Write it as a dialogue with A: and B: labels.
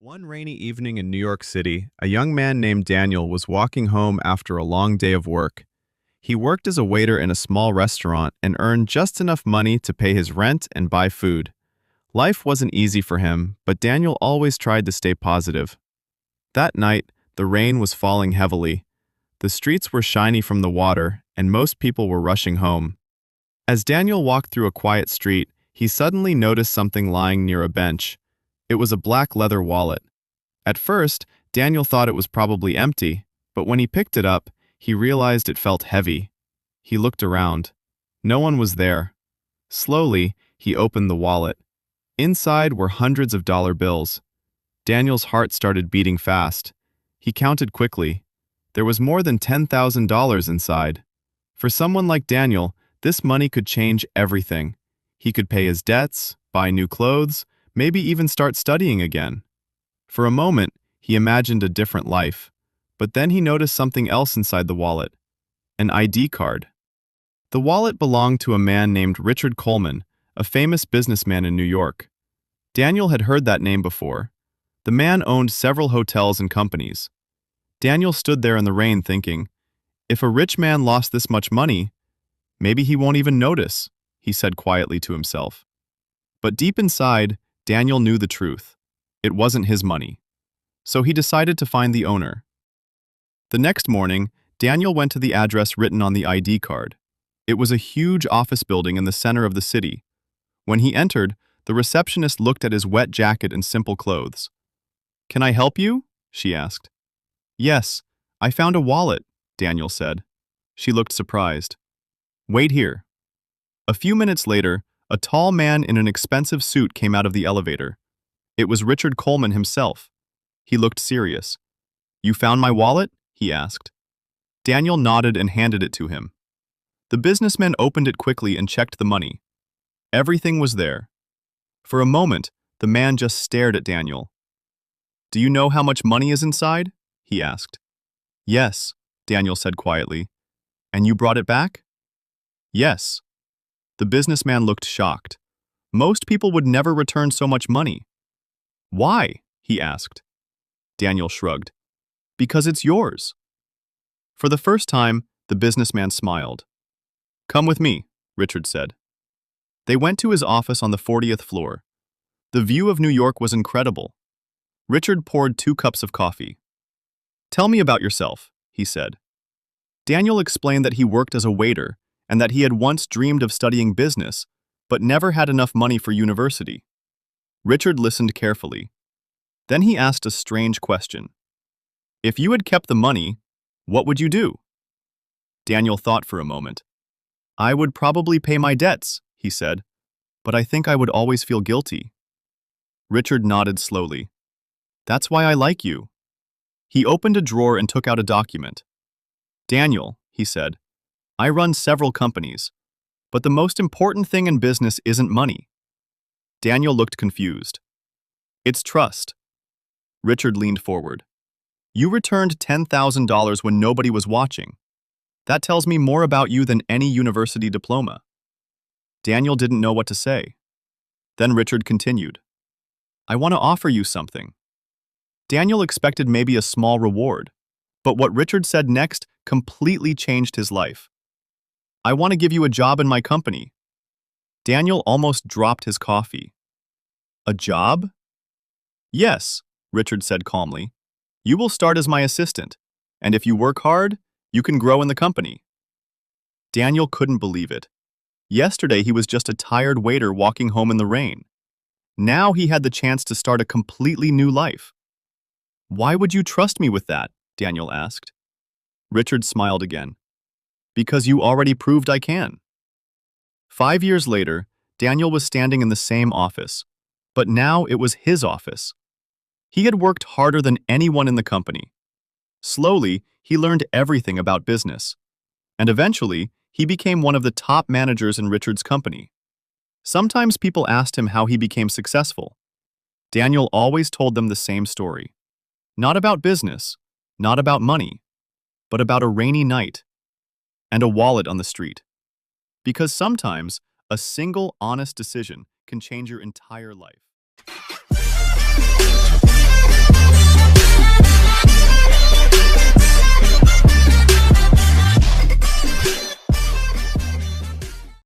A: One rainy evening in New York City, a young man named Daniel was walking home after a long day of work. He worked as a waiter in a small restaurant and earned just enough money to pay his rent and buy food. Life wasn't easy for him, but Daniel always tried to stay positive. That night, the rain was falling heavily. The streets were shiny from the water, and most people were rushing home. As Daniel walked through a quiet street, he suddenly noticed something lying near a bench. It was a black leather wallet. At first, Daniel thought it was probably empty, but when he picked it up, he realized it felt heavy. He looked around. No one was there. Slowly, he opened the wallet. Inside were hundreds of dollar bills. Daniel's heart started beating fast. He counted quickly. There was more than $10,000 inside. For someone like Daniel, this money could change everything. He could pay his debts, buy new clothes, maybe even start studying again. For a moment, he imagined a different life. But then he noticed something else inside the wallet. An ID card. The wallet belonged to a man named Richard Coleman, a famous businessman in New York. Daniel had heard that name before. The man owned several hotels and companies. Daniel stood there in the rain thinking, if a rich man lost this much money, maybe he won't even notice, he said quietly to himself. But deep inside, Daniel knew the truth. It wasn't his money. So he decided to find the owner. The next morning, Daniel went to the address written on the ID card. It was a huge office building in the center of the city. When he entered, the receptionist looked at his wet jacket and simple clothes. "Can I help you?" she asked. "Yes, I found a wallet," Daniel said. She looked surprised. "Wait here." A few minutes later, a tall man in an expensive suit came out of the elevator. It was Richard Coleman himself. He looked serious. "You found my wallet?" he asked. Daniel nodded and handed it to him. The businessman opened it quickly and checked the money. Everything was there. For a moment, the man just stared at Daniel. "Do you know how much money is inside?" he asked. "Yes," Daniel said quietly. "And you brought it back?" "Yes." The businessman looked shocked. Most people would never return so much money. "Why?" he asked. Daniel shrugged. "Because it's yours." For the first time, the businessman smiled. "Come with me," Richard said. They went to his office on the 40th floor. The view of New York was incredible. Richard poured 2 cups of coffee. "Tell me about yourself," he said. Daniel explained that he worked as a waiter and that he had once dreamed of studying business, but never had enough money for university. Richard listened carefully. Then he asked a strange question. "If you had kept the money, what would you do?" Daniel thought for a moment. "I would probably pay my debts," he said, "but I think I would always feel guilty." Richard nodded slowly. "That's why I like you." He opened a drawer and took out a document. "Daniel," he said, "I run several companies, but the most important thing in business isn't money." Daniel looked confused. "It's trust." Richard leaned forward. "You returned $10,000 when nobody was watching. That tells me more about you than any university diploma." Daniel didn't know what to say. Then Richard continued. "I want to offer you something." Daniel expected maybe a small reward, but what Richard said next completely changed his life. "I want to give you a job in my company." Daniel almost dropped his coffee. "A job?" "Yes," Richard said calmly. "You will start as my assistant, and if you work hard, you can grow in the company." Daniel couldn't believe it. Yesterday he was just a tired waiter walking home in the rain. Now he had the chance to start a completely new life. "Why would you trust me with that?" Daniel asked. Richard smiled again. "Because you already proved I can." 5 years later, Daniel was standing in the same office, but now it was his office. He had worked harder than anyone in the company. Slowly, he learned everything about business, and eventually, he became one of the top managers in Richard's company. Sometimes people asked him how he became successful. Daniel always told them the same story. Not about business, not about money, but about a rainy night and a wallet on the street. Because sometimes, a single honest decision can change your entire life.